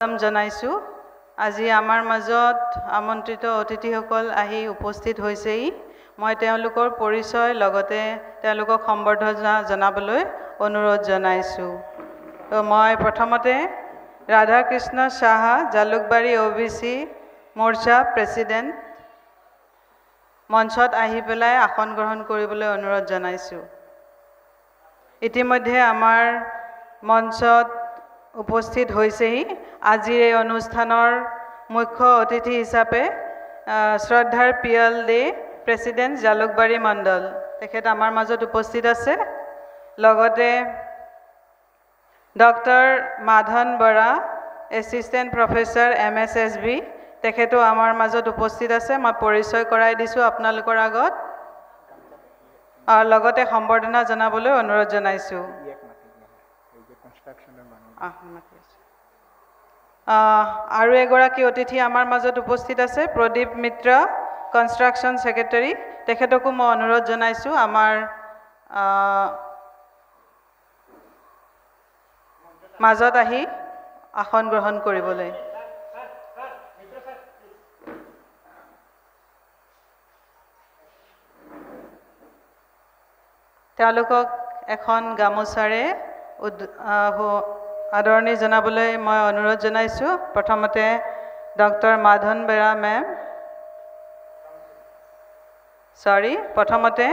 জনাইছো আজি আমাৰ মাজত আমন্ত্ৰিত অতিথিসকল আহি উপস্থিত হৈছেই মই তেওঁলোকৰ পৰিচয় লগতে তেওঁলোকক সম্বৰ্ধনা জনাবলৈ অনুৰোধ জনাইছো তো মই প্ৰথমতে ৰাধা কৃষ্ণ সাহা জালুকবাৰী ওবিসি মোৰ্চা প্ৰেসিডেন্ট মঞ্চত আহি পেলাই আসন গ্ৰহণ কৰিবলৈ অনুৰোধ জনাইছো ইতিমধ্যে আমাৰ মঞ্চত উপস্থিত হৈছেই আজিৰ এই অনুষ্ঠানৰ মুখ্য অতিথি হিচাপে শ্ৰদ্ধাৰ পিয়ল দে প্ৰেসিডেন্ট জালুকবাৰী মণ্ডল তেখেত আমাৰ মাজত উপস্থিত আছে লগতে doctor Madhan Bora assistant professor MSSB তেখেতো আমাৰ মাজত উপস্থিত আছে মই পৰিচয় কৰাই দিছো আপোনালোকৰ আগত আৰু লগতে সম্বৰ্ধনা জনাবলৈ অনুৰোধ জনাইছো আৰু এগৰাকী অতিথি আমাৰ মাজত উপস্থিত আছে প্ৰদীপ মিত্ৰ কনষ্ট্ৰাকশন সেক্ৰেটাৰী তেখেতকো মই অনুৰোধ জনাইছো আমাৰ মাজত আহি আসন গ্ৰহণ কৰিবলৈ তেওঁলোকক এখন গামোচাৰে আদৰণি জনাবলৈ মই অনুৰোধ জনাইছো প্ৰথমতে ডক্টৰ মাধন বেৰা মেম প্ৰথমতে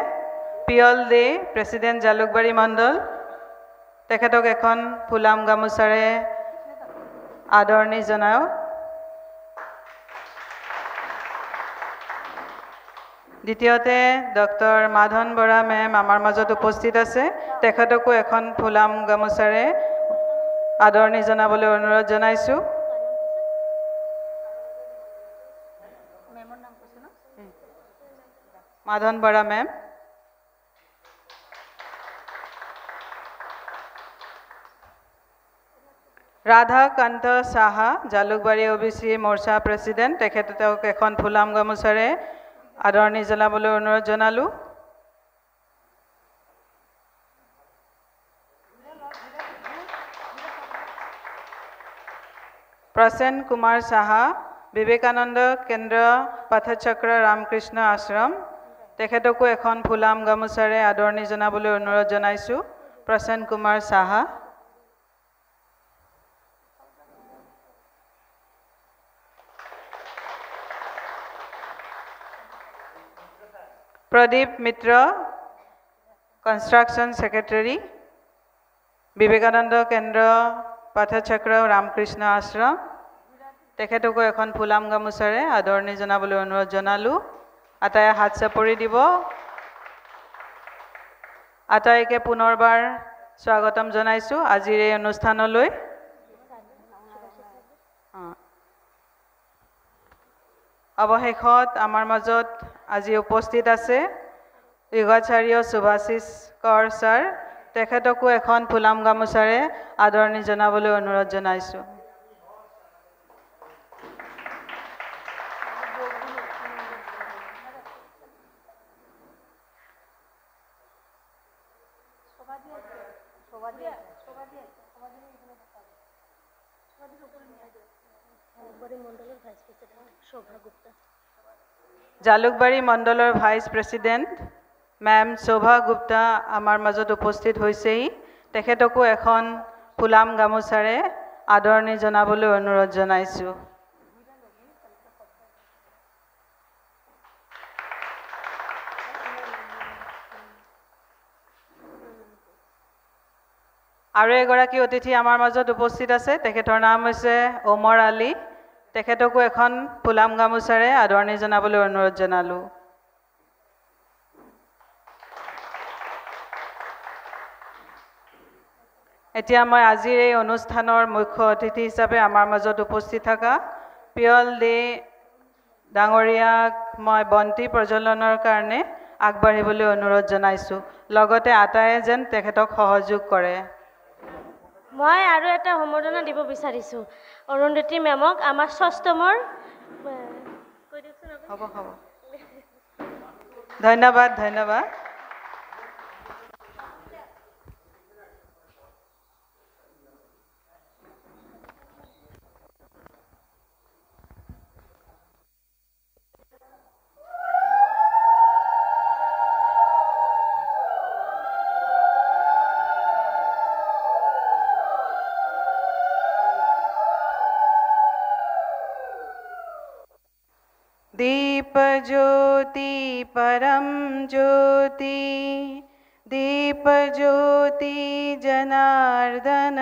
পিয়ল দে প্ৰেসিডেন্ট জালুকবাৰী মণ্ডল তেখেতক এখন ফুলাম গামোচাৰে আদৰণি জনাও দ্বিতীয়তে ডক্টৰ মাধন বৰা মেম আমাৰ মাজত উপস্থিত আছে তেখেতকো এখন ফুলাম গামোচাৰে আদৰণি জনাবলৈ অনুৰোধ জনাইছো Madhan Bora ma'am Radha Kanta Saha Jalukbari OBC morcha president তেখেতক এখন ফুলাম গামোচাৰে আদৰণি জনাবলৈ অনুৰোধ জনালো प्रसेन कुमार साहा विवेकानंद केंद्र पथचक्र रामकृष्ण आश्रम तेखेतको एखन फुलाम गामोचारे आदरणि जनाবলৈ अनुरोध जनाइछु प्रसेन कुमार साहा प्रदीप मित्र कंस्ट्रक्शन सेक्रेटरी विवेकानंद केंद्र पथचक्र रामकृष्ण आश्रम तेखेतको एखन फुलाम गामोचारे आदरणि जनाবলৈ अनुरोध जनालु आटाय हात चापरि দিব आटायके पुनरबार स्वागतम जनाइछु आजिर এই অনুষ্ঠানলৈ অৱশেষত আমাৰ মাজত আজি উপস্থিত আছে যোগাচাৰ্য সুভাশিষ কৰ স্যাৰ তেখেতকো এখন ফুলাম গামোচাৰে আদৰণি জনাবলৈ অনুৰোধ জনাইছো জালুকবাৰী মণ্ডলৰ ভাইস প্ৰেসিডেন্ট मैम शोभा गुप्ता आमार मजत उपस्थित होइसेई तेखेतको एखन फुलाम गामोचारे आदरणि जनाবলৈ अनुरोध जनाइछु আৰু এগৰাকী অতিথি आमार मजत उपस्थित আছে তেখেতৰ নাম হৈছে ওমৰ আলী তেখেতকো এখন ফুলাম গামোচাৰে আদৰণি জনাবলৈ অনুৰোধ জনালো এতিয়া মই আজিৰ এই অনুষ্ঠানৰ মুখ্য অতিথি হিচাপে আমাৰ মাজত উপস্থিত থকা পিয়ল দে ডাঙৰীয়াক মই বন্তি প্ৰজ্বলনৰ কাৰণে আগবাঢ়িবলৈ অনুৰোধ জনাইছো লগতে আটায়ে যেন তেখেতক সহযোগ কৰে মই আৰু এটা সম্বৰ্ধনা দিব বিচাৰিছো অৰুন্ধতী মেমক আমাৰ ষষ্ঠমৰ কৈ দিওকচোন হ'ব ধন্যবাদ ধন্যবাদ दीपज्योति परम ज्योति दीपज्योति जनार्दन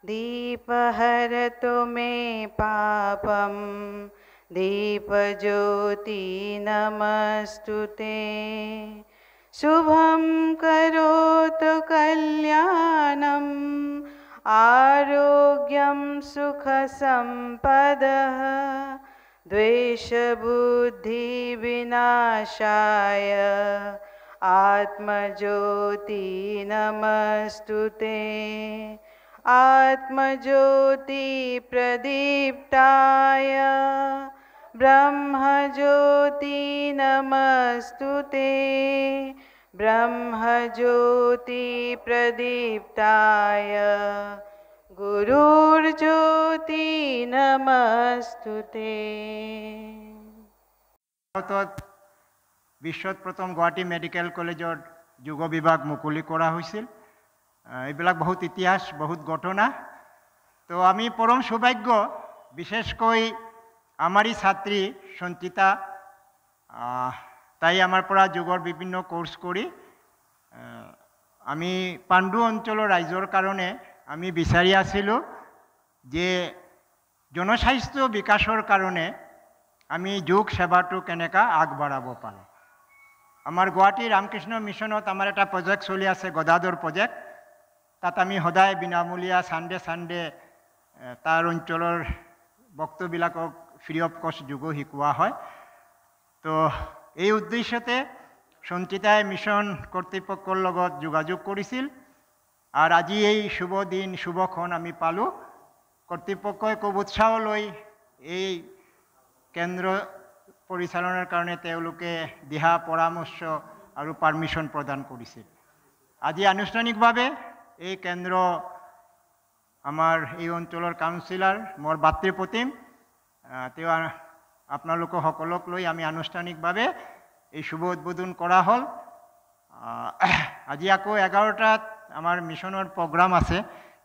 दीपहरतु मे पापं दीपज्योति नमस्तुते शुभं करोतु कल्याणम् आरोग्यं सुखसम्पदः द्वेषबुद्धिविनाशाय आत्मज्योति नमस्तुते आत्मज्योति प्रदीप्ताय ब्रह्मज्योति नमस्तुते ब्रह्मज्योति प्रदीप्ताय गुरुर्ज्योति नमस्तुते। বিশ্বত প্ৰথম গুৱাহাটী মেডিকেল কলেজৰ যোগ বিভাগ মুকলি কৰা হৈছিল। এইবিলাক বহুত ইতিহাস, বহুত ঘটনা। তো আমি পৰম সৌভাগ্য, বিশেষকৈ আমাৰি ছাত্ৰী সঞ্চিতা, তাই আমাৰ পৰা যোগৰ বিভিন্ন কোৰ্স কৰি আমি পাণ্ডু অঞ্চলৰ ৰাইজৰ কাৰণে আমি বিচাৰি আছিলোঁ যে জনস্বাস্থ্য বিকাশৰ কাৰণে আমি যোগ সেৱাটো কেনেকৈ আগবঢ়াব পাৰোঁ। আমাৰ গুৱাহাটী ৰামকৃষ্ণ মিছনত আমাৰ এটা প্ৰজেক্ট চলি আছে, গদাধৰ প্ৰজেক্ট। তাত আমি সদায় বিনামূলীয়া চানডে তাৰ অঞ্চলৰ ভক্তবিলাকক ফ্ৰী অফ কষ্ট যোগ শিকোৱা হয়। তো এই উদ্দেশ্যতে সঞ্চিতাই মিছন কৰ্তৃপক্ষৰ লগত যোগাযোগ কৰিছিল। আৰ আজি এই শুভ দিন, শুভক্ষণ আমি পালোঁ। কৰ্তৃপক্ষই খুব উৎসাহ লৈ এই কেন্দ্ৰ পৰিচালনাৰ কাৰণে তেওঁলোকে দিহা পৰামৰ্শ আৰু পাৰ্মিশ্যন প্ৰদান কৰিছিল। আজি আনুষ্ঠানিকভাৱে এই কেন্দ্ৰ আমাৰ এই অঞ্চলৰ কাউন্সিলৰ মোৰ ভাতৃপ্ৰতিম, তেওঁ আপোনালোক সকলক লৈ আমি আনুষ্ঠানিকভাৱে এই শুভ উদ্বোধন কৰা হ'ল। আজি আকৌ 11টাত আমাৰ মিছনৰ প্ৰগ্ৰাম আছে,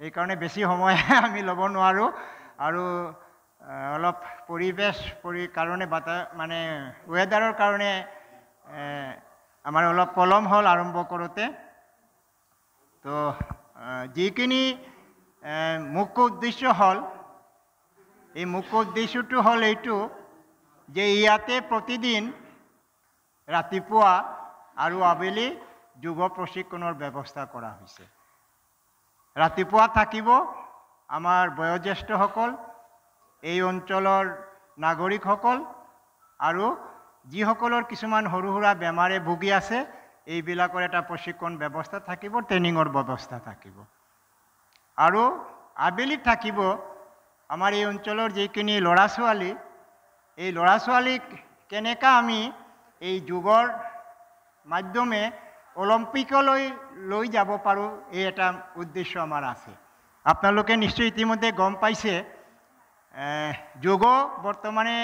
এইকাৰণে বেছি সময় আমি ল'ব নোৱাৰোঁ আৰু অলপ পৰিৱেশ কাৰণে মানে ৱেডাৰৰ কাৰণে আমাৰ অলপ পলম হ'ল আৰম্ভ কৰোঁতে। তো যিখিনি মুখ্য উদ্দেশ্য হ'ল, এই মুখ্য উদ্দেশ্যটো হ'ল এইটো যে ইয়াতে প্ৰতিদিন ৰাতিপুৱা আৰু আবেলি যোগ প্ৰশিক্ষণৰ ব্যৱস্থা কৰা হৈছে। ৰাতিপুৱা থাকিব আমাৰ বয়োজ্যেষ্ঠসকল, এই অঞ্চলৰ নাগৰিকসকল আৰু যিসকলৰ কিছুমান সৰু সুৰা বেমাৰে ভুগি আছে, এইবিলাকৰ এটা প্ৰশিক্ষণ ব্যৱস্থা থাকিব, ট্ৰেইনিঙৰ ব্যৱস্থা থাকিব। আৰু আবেলি থাকিব আমাৰ এই অঞ্চলৰ যিখিনি ল'ৰা ছোৱালী, এই ল'ৰা ছোৱালীক কেনেকৈ আমি এই যোগৰ মাধ্যমে অলিম্পিকলৈ লৈ যাব পাৰোঁ, এই এটা উদ্দেশ্য আমাৰ আছে। আপোনালোকে নিশ্চয় ইতিমধ্যে গম পাইছে, যোগ বৰ্তমানে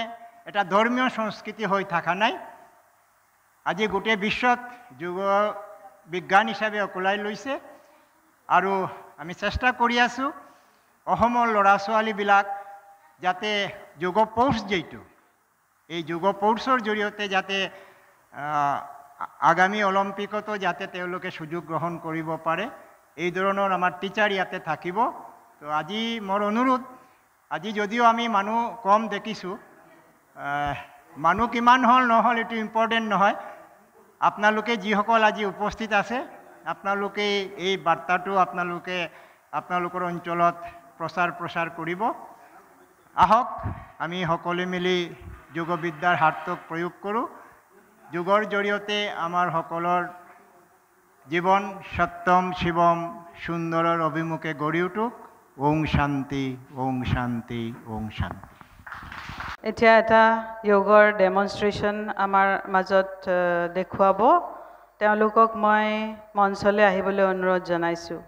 এটা ধৰ্মীয় সংস্কৃতি হৈ থকা নাই। আজি গোটেই বিশ্বত যোগ বিজ্ঞান হিচাপে ওকলাই লৈছে আৰু আমি চেষ্টা কৰি আছোঁ অসমৰ ল'ৰা ছোৱালীবিলাক যাতে যোগ পৌৰ্ষ যিটো, এই যোগ পৌৰ্ষৰ জৰিয়তে যাতে আগামী অলিম্পিকতো যাতে তেওঁলোকে সুযোগ গ্ৰহণ কৰিব পাৰে, এই ধৰণৰ আমাৰ টিচাৰ ইয়াতে থাকিব। তো আজি মোৰ অনুৰোধ, আজি যদিও আমি মানুহ কম দেখিছোঁ, মানুহ কিমান হ'ল নহ'ল এইটো ইম্পৰ্টেণ্ট নহয়। আপোনালোকে যিসকল আজি উপস্থিত আছে, আপোনালোকে এই বাৰ্তাটো আপোনালোকৰ অঞ্চলত প্ৰচাৰ কৰিব। আহক আমি সকলোৱে মিলি যোগবিদ্যাৰ হাতক প্ৰয়োগ কৰোঁ। যোগৰ জৰিয়তে আমাৰ সকলৰ জীৱন সত্যম শিৱম সুন্দৰৰ অভিমুখে গঢ়ি উঠুক। ওং শান্তি, ওং শান্তি, ওং শান্তি। এতিয়া এটা যোগৰ ডেমনষ্ট্ৰেশ্যন আমাৰ মাজত দেখুৱাব। তেওঁলোকক মই মঞ্চলৈ আহিবলৈ অনুৰোধ জনাইছোঁ।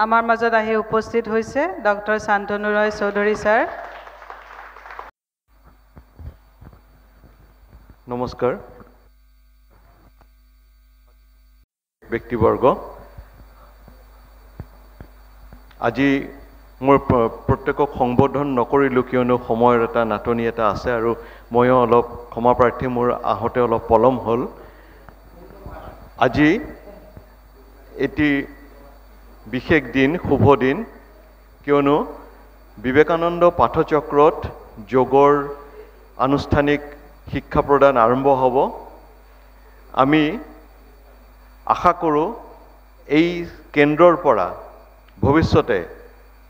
আমাৰ মাজত আহি উপস্থিত হৈছে ডক্টৰ শান্তনু ৰয় চৌধুৰী ছাৰ। নমস্কাৰ ব্যক্তিবৰ্গ, আজি মোৰ প্ৰত্যেকক সম্বোধন নকৰিলোঁ কিয়নো সময়ৰ এটা নাটনি এটা আছে আৰু ময়ো অলপ ক্ষমা প্ৰাৰ্থী, মোৰ আহোঁতে অলপ পলম হ'ল। আজি এটি বিশেষ দিন, শুভ দিন, কিয়নো বিবেকানন্দ পাঠচক্ৰত যোগৰ আনুষ্ঠানিক শিক্ষা প্ৰদান আৰম্ভ হ'ব। আমি আশা কৰোঁ এই কেন্দ্ৰৰ পৰা ভৱিষ্যতে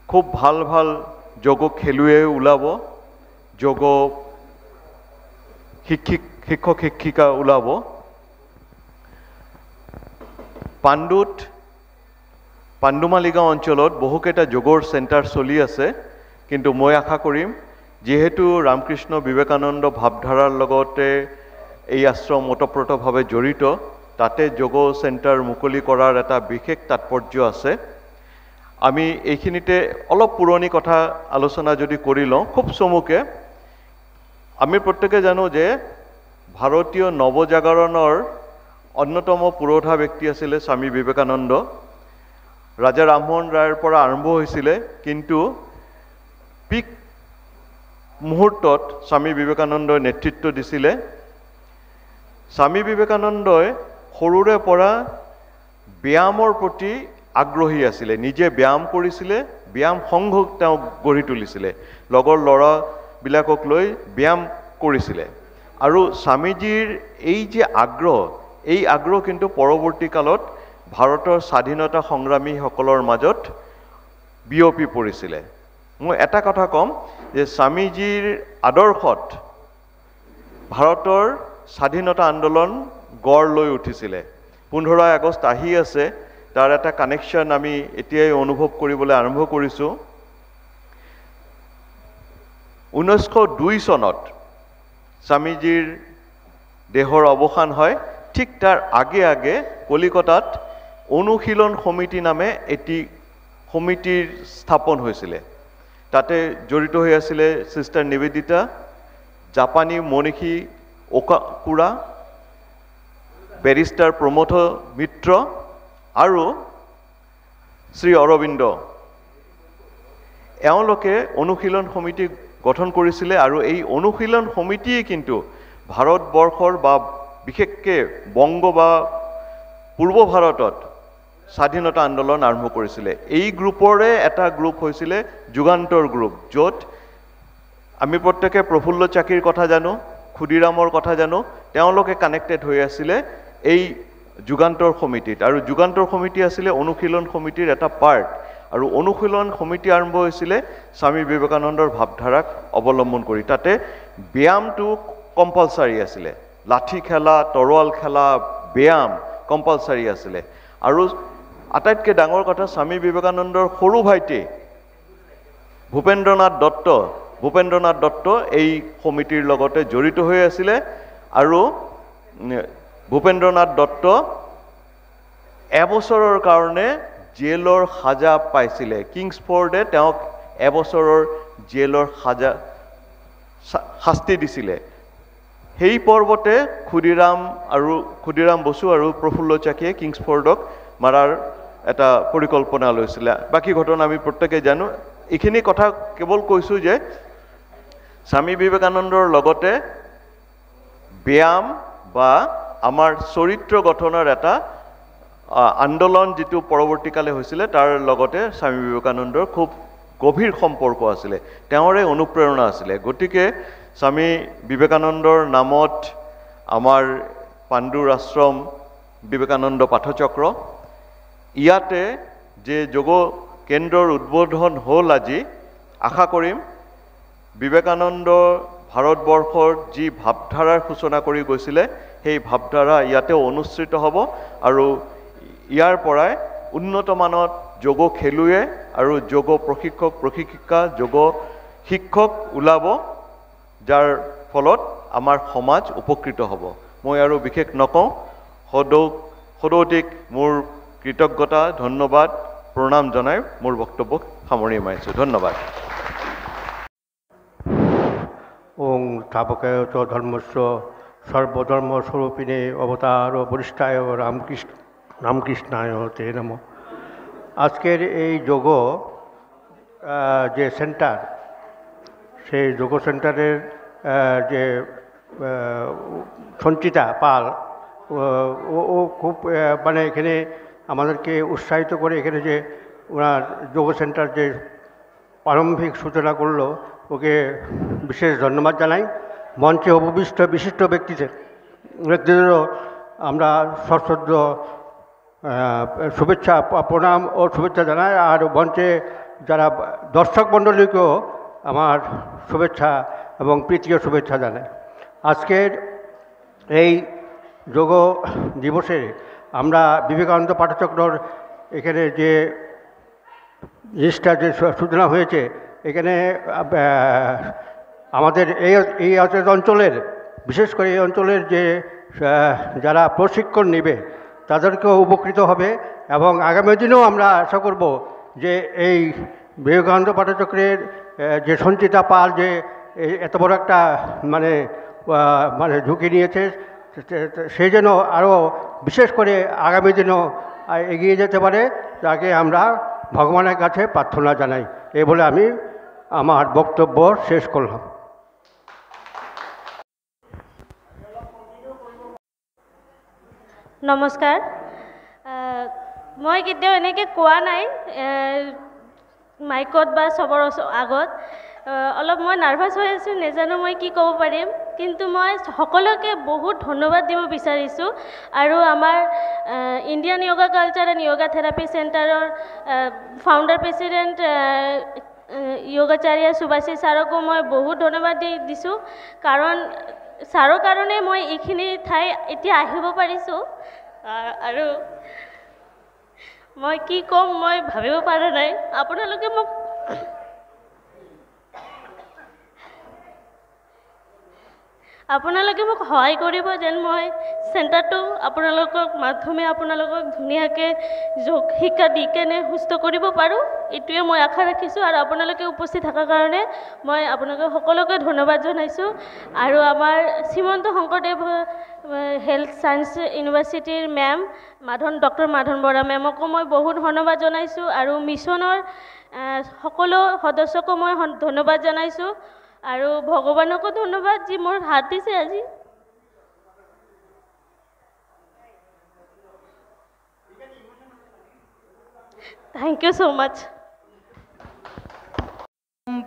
খুব ভাল ভাল যোগ খেলুৱৈ ওলাব, যোগ শিক্ষক শিক্ষিকা ওলাব। পাণ্ডুমালিগাঁও অঞ্চলত বহুকেইটা যোগৰ চেণ্টাৰ চলি আছে, কিন্তু মই আশা কৰিম যিহেতু ৰামকৃষ্ণ বিবেকানন্দ ভাৱধাৰাৰ লগতে এই আশ্ৰম ওতপ্ৰোতভাৱে জড়িত, তাতে যোগ চেণ্টাৰ মুকলি কৰাৰ এটা বিশেষ তাৎপৰ্য আছে। আমি এইখিনিতে অলপ পুৰণি কথা আলোচনা যদি কৰি লওঁ, খুব চমুকে, আমি প্ৰত্যেকে জানো যে ভাৰতীয় নৱজাগৰণৰ অন্যতম পুৰোধা ব্যক্তি আছিলে স্বামী বিবেকানন্দ। ৰাজা ৰামমোহন ৰায়ৰ পৰা আৰম্ভ হৈছিলে, কিন্তু পিক মুহূৰ্তত স্বামী বিবেকানন্দই নেতৃত্ব দিছিলে। স্বামী বিবেকানন্দই সৰুৰে পৰা ব্যায়ামৰ প্ৰতি আগ্ৰহী আছিলে, নিজে ব্যায়াম কৰিছিলে, ব্যায়াম সংঘ তেওঁ গঢ়ি তুলিছিলে, লগৰ ল'ৰাবিলাকক লৈ ব্যায়াম কৰিছিলে। আৰু স্বামীজীৰ এই যে আগ্ৰহ, এই আগ্ৰহ কিন্তু পৰৱৰ্তী কালত ভাৰতৰ স্বাধীনতা সংগ্ৰামীসকলৰ মাজত বিয়পি পৰিছিলে। মই এটা কথা ক'ম যে স্বামীজীৰ আদৰ্শত ভাৰতৰ স্বাধীনতা আন্দোলন গঢ় লৈ উঠিছিলে। 15 আগষ্ট আহি আছে, তাৰ এটা কানেকশ্যন আমি এতিয়াই অনুভৱ কৰিবলৈ আৰম্ভ কৰিছোঁ। 1902 চনত স্বামীজীৰ দেহৰ অৱসান হয়। ঠিক তাৰ আগে আগে কলিকতাত অনুশীলন সমিতি নামে এটি সমিতিৰ স্থাপন হৈছিলে। তাতে জড়িত হৈ আছিলে চিষ্টাৰ নিবেদিতা, জাপানী মনীষী ওকাকুৰা, বেৰিষ্টাৰ প্ৰমথ মিত্ৰ আৰু শ্ৰী অৰবিন্দ। এওঁলোকে অনুশীলন সমিতি গঠন কৰিছিলে আৰু এই অনুশীলন সমিতিয়ে কিন্তু ভাৰতবৰ্ষৰ বা বিশেষকৈ বংগ বা পূৰ্ব ভাৰতত স্বাধীনতা আন্দোলন আৰম্ভ কৰিছিলে। এই গ্ৰুপৰে এটা গ্ৰুপ হৈছিলে যুগান্তৰ গ্ৰুপ, য'ত আমি প্ৰত্যেকে প্ৰফুল্ল চাকিৰ কথা জানো, ক্ষুদিৰামৰ কথা জানো, তেওঁলোকে কানেক্টেড হৈ আছিলে এই যুগান্তৰ সমিতিত। আৰু যুগান্তৰ সমিতি আছিলে অনুশীলন সমিতিৰ এটা পাৰ্ট। আৰু অনুশীলন সমিতি আৰম্ভ হৈছিলে স্বামী বিবেকানন্দৰ ভাৱধাৰাক অৱলম্বন কৰি। তাতে ব্যায়ামটো কম্পালচাৰী আছিলে, লাঠি খেলা, তৰোৱাল খেলা, ব্যায়াম কম্পালচাৰী আছিলে। আৰু আটাইতকৈ ডাঙৰ কথা, স্বামী বিবেকানন্দৰ সৰু ভাইটি ভূপেন্দ্ৰনাথ দত্ত এই সমিতিৰ লগতে জড়িত হৈ আছিলে। আৰু ভূপেন্দ্ৰনাথ দত্ত এবছৰৰ কাৰণে জেলৰ সাজা পাইছিলে। কিংছফৰ্ডে তেওঁক এবছৰৰ জেলৰ শাস্তি দিছিলে। সেই পৰ্বতে ক্ষুদিৰাম বসু আৰু প্ৰফুল্ল চাকিয়ে কিংছফৰ্ডক মাৰাৰ এটা পৰিকল্পনা লৈছিলে। বাকী ঘটনা আমি প্ৰত্যেকে জানো। এইখিনি কথা কেৱল কৈছোঁ যে স্বামী বিবেকানন্দৰ লগতে ব্যায়াম বা আমাৰ চৰিত্ৰ গঠনৰ এটা আন্দোলন যিটো পৰৱৰ্তীকালে হৈছিলে, তাৰ লগতে স্বামী বিবেকানন্দৰ খুব গভীৰ সম্পৰ্ক আছিলে, তেওঁৰে অনুপ্ৰেৰণা আছিলে। গতিকে স্বামী বিবেকানন্দৰ নামত আমাৰ পাণ্ডুৰ আশ্ৰম বিবেকানন্দ পাঠচক্ৰ, ইয়াতে যে যোগ কেন্দ্ৰৰ উদ্বোধন হ'ল আজি, আশা কৰিম বিবেকানন্দ ভাৰতবৰ্ষৰ যি ভাৱধাৰাৰ সূচনা কৰি গৈছিলে, সেই ভাৱধাৰা ইয়াতে অনুষ্ঠিত হ'ব আৰু ইয়াৰ পৰাই উন্নত মানত যোগ খেলুৱৈ আৰু যোগ প্ৰশিক্ষিকা, যোগ শিক্ষক ওলাব, যাৰ ফলত আমাৰ সমাজ উপকৃত হ'ব। মই আৰু বিশেষ নকওঁ, সদৌতিক মোৰ কৃতজ্ঞতা, ধন্যবাদ প্ৰণাম জনাই মোৰ বক্তব্য সামৰি মাৰিছোঁ। ধন্যবাদ। ওং স্থাপকায়ত ধর্মস্ব সর্বধর্মস্বরূপিণে অবতার বরিষ্ঠায় রামকৃষ্ণায় তে নম। আজকের এই যোগ যে সেন্টার, সেই যোগ সেন্টারের যে সঞ্চিতা পাল ও খুব মানে এখানে আমাদেরকে উৎসাহিত করে এখানে যে ওনার যোগ সেন্টার যে প্রারম্ভিক সূচনা করলো, ওকে বিশেষ ধন্যবাদ জানাই। মঞ্চে উপবিষ্ট বিশিষ্ট ব্যক্তিদেরও আমরা সশ্রদ্ধ শুভেচ্ছা প্রণাম ও শুভেচ্ছা জানাই। আর মঞ্চে যারা দর্শক মণ্ডলীকেও আমার শুভেচ্ছা এবং প্রীতীয় শুভেচ্ছা জানাই। আজকের এই যোগ দিবসে আমরা বিবেকানন্দ পাঠচক্রর এখানে যে জিনিসটা যে সূচনা হয়েছে, এখানে আমাদের এই অঞ্চলের, বিশেষ করে এই অঞ্চলের যে যারা প্রশিক্ষণ নেবে তাদেরকেও উপকৃত হবে এবং আগামী দিনেও আমরা আশা করব যে এই বিবেকানন্দ পাঠচক্রের যে সঞ্চিতা পাল যে এত বড় একটা মানে ঝুঁকি নিয়েছে, সেই জন্য আরও বিশেষ করে আগামী দিনেও এগিয়ে যেতে পারে, তাকে আমরা ভগবানের কাছে প্রার্থনা জানাই। এই বলে আমি আমার বক্তব্য শেষ করলাম। নমস্কাৰ। মই কেতিয়াও এনেকৈ কোৱা নাই মাইকত বা চবৰ আগত। অলপ মই নাৰ্ভাছ হৈ আছোঁ, নাজানো মই কি ক'ব পাৰিম, কিন্তু মই সকলোকে বহুত ধন্যবাদ দিব বিচাৰিছোঁ। আৰু আমাৰ Indian yoga culture and yoga therapy চেণ্টাৰৰ ফাউণ্ডাৰ প্ৰেচিডেণ্ট য়োগাচাৰ্য সুভাষী ছাৰকো মই বহুত ধন্যবাদ দিছোঁ, কাৰণ ছাৰৰ কাৰণে মই এইখিনি ঠাই এতিয়া আহিব পাৰিছোঁ। আৰু মই কি ক'ম মই ভাবিব পৰা নাই। আপোনালোকে মোক সহায় কৰিব যেন মই চেণ্টাৰটো আপোনালোকক মাধ্যমে আপোনালোকক ধুনীয়াকৈ যোগ শিক্ষা দি কেনে সুস্থ কৰিব পাৰোঁ, এইটোৱে মই আশা ৰাখিছোঁ। আৰু আপোনালোকে উপস্থিত থকাৰ কাৰণে মই আপোনালোকে সকলোকে ধন্যবাদ জনাইছোঁ। আৰু আমাৰ শ্ৰীমন্ত শংকৰদেৱ হেল্থ ছায়েন্স ইউনিভাৰ্চিটিৰ মেম ডক্টৰ মাধন বৰা মেমকো মই বহুত ধন্যবাদ জনাইছোঁ। আৰু মিছনৰ সকলো সদস্যকো মই ধন্যবাদ জনাইছোঁ। আৰু ভগৱানকো ধন্যবাদ যি মোৰ হাত দিছে আজি। থেংক ইউ ছ' মাছ।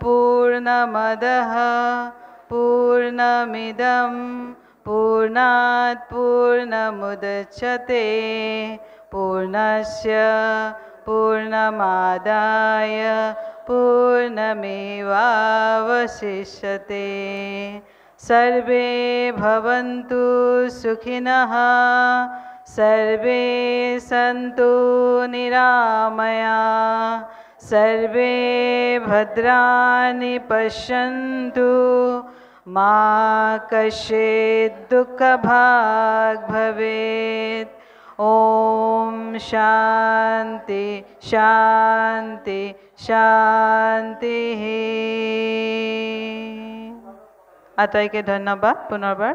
পূৰ্ণমদঃ পূৰ্ণমিদং পূৰ্ণাৎ পূৰ্ণমুদচ্যতে পূৰ্ণস্য পূৰ্ণমাদায় পূৰ্ণমেৱাবশিষ্যতে। सर्वे भवन्तु सुखिनः, सर्वे सन्तु निरामया, सर्वे भद्राणि पश्यन्तु, मा कश्चित् दुःखभाग् भवेत्। ओम शांति शांति शांति। আটাইকে ধন্যবাদ পুনৰবাৰ।